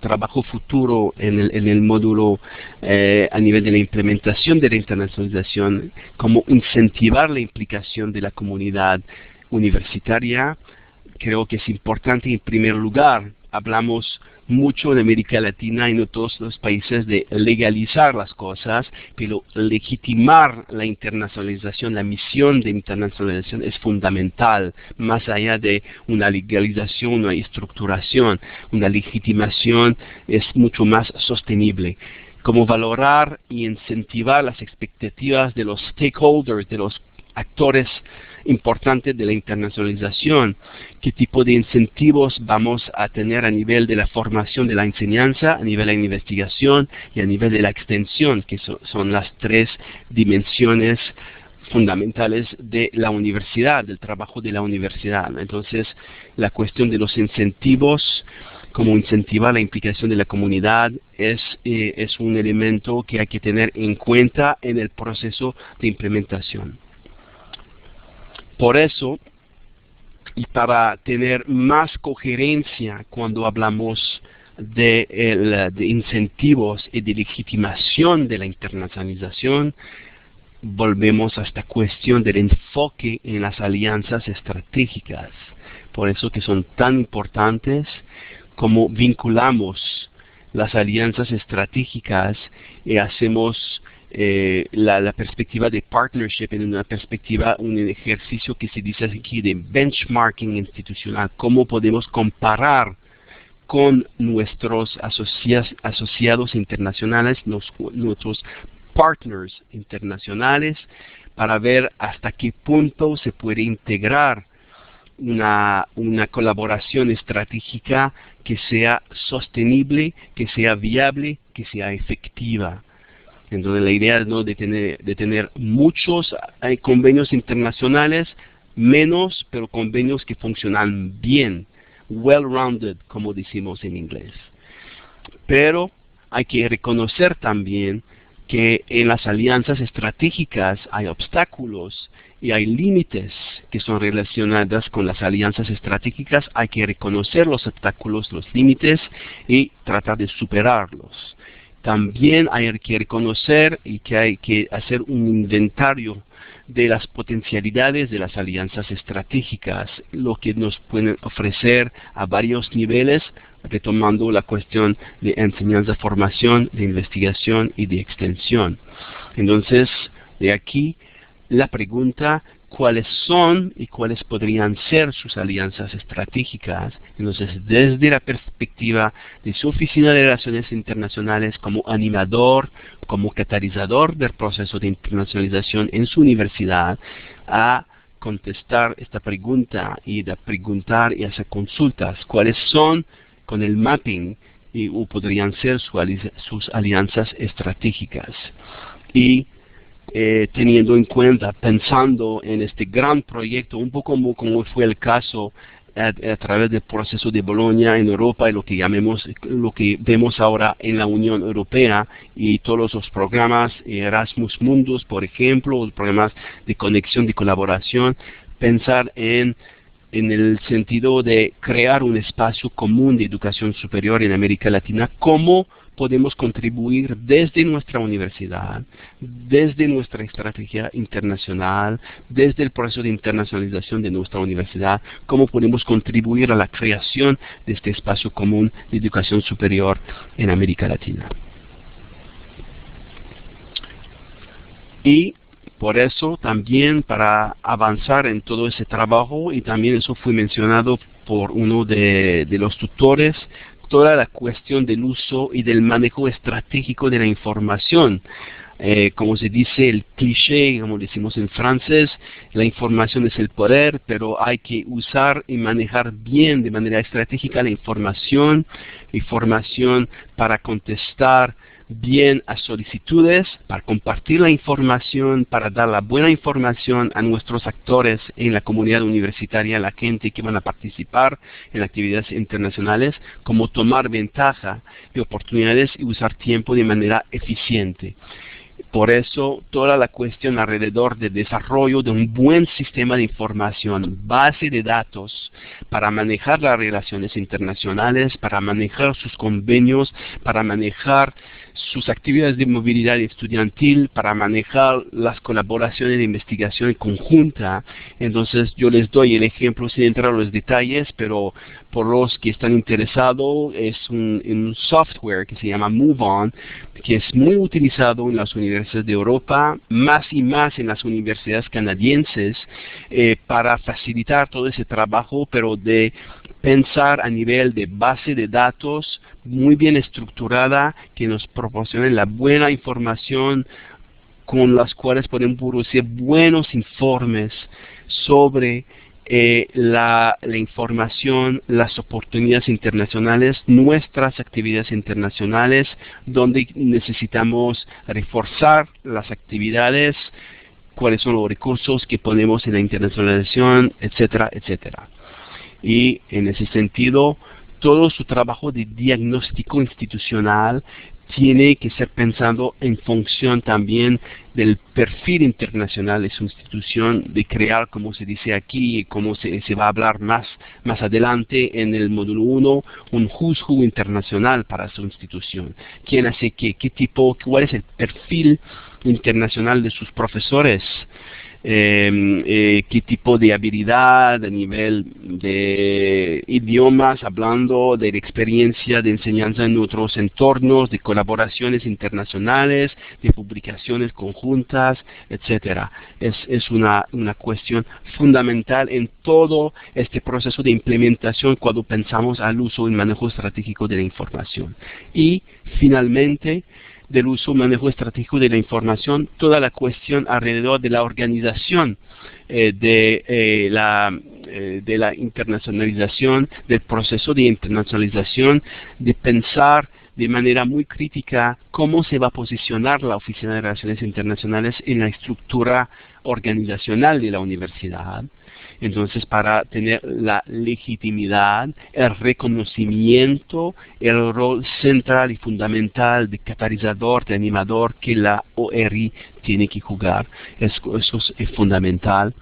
trabajo futuro en el módulo a nivel de la implementación de la internacionalización, cómo incentivar la implicación de la comunidad universitaria, creo que es importante. En primer lugar, hablamos mucho en América Latina y en todos los países de legalizar las cosas, pero legitimar la internacionalización, la misión de internacionalización es fundamental, más allá de una legalización, una estructuración, una legitimación es mucho más sostenible. Cómo valorar y incentivar las expectativas de los stakeholders, de los actores importantes de la internacionalización, qué tipo de incentivos vamos a tener a nivel de la formación de la enseñanza, a nivel de la investigación y a nivel de la extensión, que son las tres dimensiones fundamentales de la universidad, del trabajo de la universidad. Entonces, la cuestión de los incentivos, cómo incentivar la implicación de la comunidad, es un elemento que hay que tener en cuenta en el proceso de implementación. Por eso, y para tener más coherencia cuando hablamos de incentivos y de legitimación de la internacionalización, volvemos a esta cuestión del enfoque en las alianzas estratégicas. Por eso que son tan importantes, como vinculamos las alianzas estratégicas y hacemos la perspectiva de partnership en una perspectiva, un ejercicio que se dice aquí de benchmarking institucional, cómo podemos comparar con nuestros asociados internacionales, nuestros partners internacionales para ver hasta qué punto se puede integrar una colaboración estratégica que sea sostenible, que sea viable, que sea efectiva. Entonces la idea es no de tener muchos convenios internacionales, menos, pero convenios que funcionan bien, well-rounded, como decimos en inglés. Pero hay que reconocer también que en las alianzas estratégicas hay obstáculos y hay límites que son relacionados con las alianzas estratégicas. Hay que reconocer los obstáculos, los límites y tratar de superarlos. También hay que reconocer y que hay que hacer un inventario de las potencialidades de las alianzas estratégicas, lo que nos pueden ofrecer a varios niveles, retomando la cuestión de enseñanza, formación, de investigación y de extensión. Entonces, de aquí la pregunta, ¿cuáles son y cuáles podrían ser sus alianzas estratégicas? Entonces, desde la perspectiva de su Oficina de Relaciones Internacionales como animador, como catalizador del proceso de internacionalización en su universidad, a contestar esta pregunta y de preguntar y hacer consultas, ¿cuáles son con el mapping o podrían ser sus alianzas estratégicas? Y teniendo en cuenta, pensando en este gran proyecto, un poco como fue el caso a través del proceso de Bolonia en Europa y lo que vemos ahora en la Unión Europea y todos los programas Erasmus Mundus, por ejemplo, los programas de conexión, de colaboración, pensar en el sentido de crear un espacio común de educación superior en América Latina, cómo podemos contribuir desde nuestra universidad, desde nuestra estrategia internacional, desde el proceso de internacionalización de nuestra universidad, cómo podemos contribuir a la creación de este espacio común de educación superior en América Latina. Y por eso también para avanzar en todo ese trabajo, y también eso fue mencionado por uno de los tutores, toda la cuestión del uso y del manejo estratégico de la información. Como se dice el cliché, como decimos en francés, la información es el poder, pero hay que usar y manejar bien de manera estratégica la información para contestar bien a solicitudes, para compartir la información, para dar la buena información a nuestros actores en la comunidad universitaria, la gente que van a participar en actividades internacionales, como tomar ventaja de oportunidades y usar tiempo de manera eficiente. Por eso, toda la cuestión alrededor del desarrollo de un buen sistema de información, base de datos, para manejar las relaciones internacionales, para manejar sus convenios, para manejar sus actividades de movilidad estudiantil, para manejar las colaboraciones de investigación conjunta. Entonces, yo les doy el ejemplo sin entrar a los detalles, pero por los que están interesados, es un software que se llama MoveOn, que es muy utilizado en las universidades de Europa, más y más en las universidades canadienses, para facilitar todo ese trabajo, pero de pensar a nivel de base de datos muy bien estructurada, que nos proporcione la buena información con las cuales podemos producir buenos informes sobre la información, las oportunidades internacionales, nuestras actividades internacionales, donde necesitamos reforzar las actividades, cuáles son los recursos que ponemos en la internacionalización, etcétera, etcétera. Y en ese sentido, todo su trabajo de diagnóstico institucional tiene que ser pensado en función también del perfil internacional de su institución, de crear, como se dice aquí, y como se va a hablar más adelante en el módulo 1, un who's who internacional para su institución. ¿Quién hace qué? ¿Cuál es el perfil internacional de sus profesores? Qué tipo de habilidad a nivel de idiomas, hablando de la experiencia de enseñanza en otros entornos, de colaboraciones internacionales, de publicaciones conjuntas, etcétera. Es una cuestión fundamental en todo este proceso de implementación cuando pensamos al uso y manejo estratégico de la información. Y finalmente, del uso y manejo estratégico de la información, toda la cuestión alrededor de la organización de la internacionalización, del proceso de internacionalización, de pensar de manera muy crítica cómo se va a posicionar la Oficina de Relaciones Internacionales en la estructura organizacional de la universidad. Entonces, para tener la legitimidad, el reconocimiento, el rol central y fundamental de catalizador, de animador que la ORI tiene que jugar, eso es fundamental.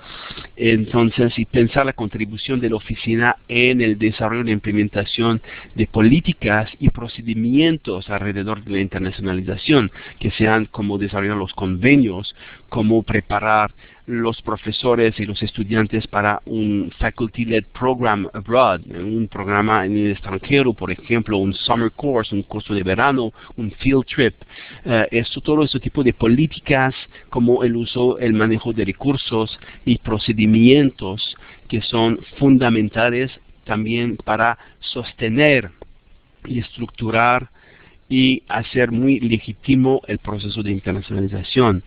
Entonces, y pensar la contribución de la oficina en el desarrollo y la implementación de políticas y procedimientos alrededor de la internacionalización, que sean cómo desarrollar los convenios, cómo preparar los profesores y los estudiantes para un faculty-led program abroad, un programa en el extranjero, por ejemplo, un summer course, un curso de verano, un field trip, todo ese tipo de políticas, como el uso, el manejo de recursos y procedimientos que son fundamentales también para sostener y estructurar y hacer muy legítimo el proceso de internacionalización.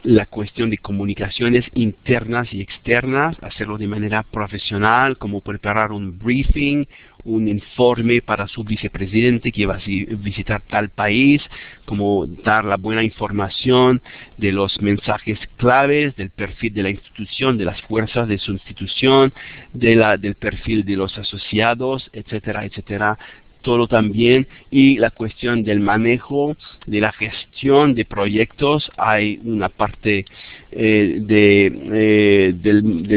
La cuestión de comunicaciones internas y externas, hacerlo de manera profesional, como preparar un briefing, un informe para su vicepresidente que va a visitar tal país, como dar la buena información de los mensajes claves, del perfil de la institución, de las fuerzas de su institución, del perfil de los asociados, etcétera, etcétera. Todo también, y la cuestión del manejo, de la gestión de proyectos. Hay una parte del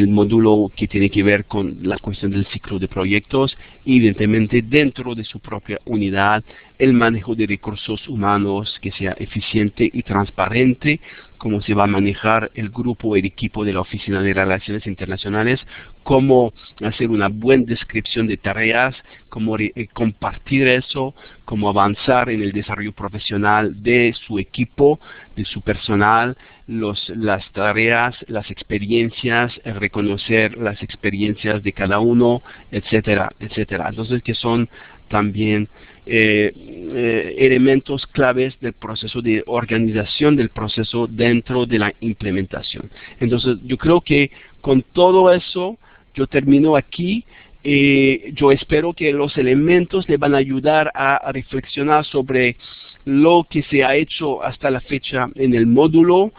módulo que tiene que ver con la cuestión del ciclo de proyectos, y evidentemente dentro de su propia unidad, el manejo de recursos humanos que sea eficiente y transparente, cómo se va a manejar el grupo, el equipo de la Oficina de Relaciones Internacionales, cómo hacer una buena descripción de tareas, cómo compartir eso, cómo avanzar en el desarrollo profesional de su equipo, de su personal, las tareas, las experiencias, reconocer las experiencias de cada uno, etcétera, etcétera. Entonces, que son también elementos claves del proceso de organización del proceso dentro de la implementación. Entonces, yo creo que con todo eso, yo termino aquí. Yo espero que los elementos le van a ayudar a reflexionar sobre lo que se ha hecho hasta la fecha en el módulo,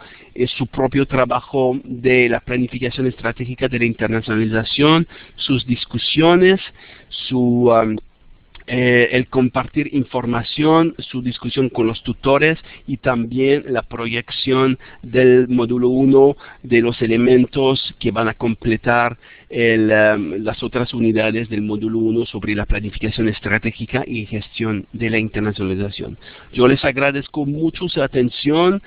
su propio trabajo de la planificación estratégica de la internacionalización, sus discusiones, el compartir información, su discusión con los tutores, y también la proyección del módulo 1 de los elementos que van a completar las otras unidades del módulo 1 sobre la planificación estratégica y gestión de la internacionalización. Yo les agradezco mucho su atención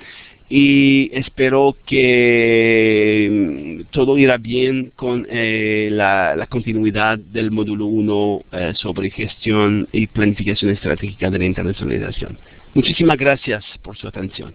y espero que todo irá bien con la continuidad del módulo 1 sobre gestión y planificación estratégica de la internacionalización. Muchísimas gracias por su atención.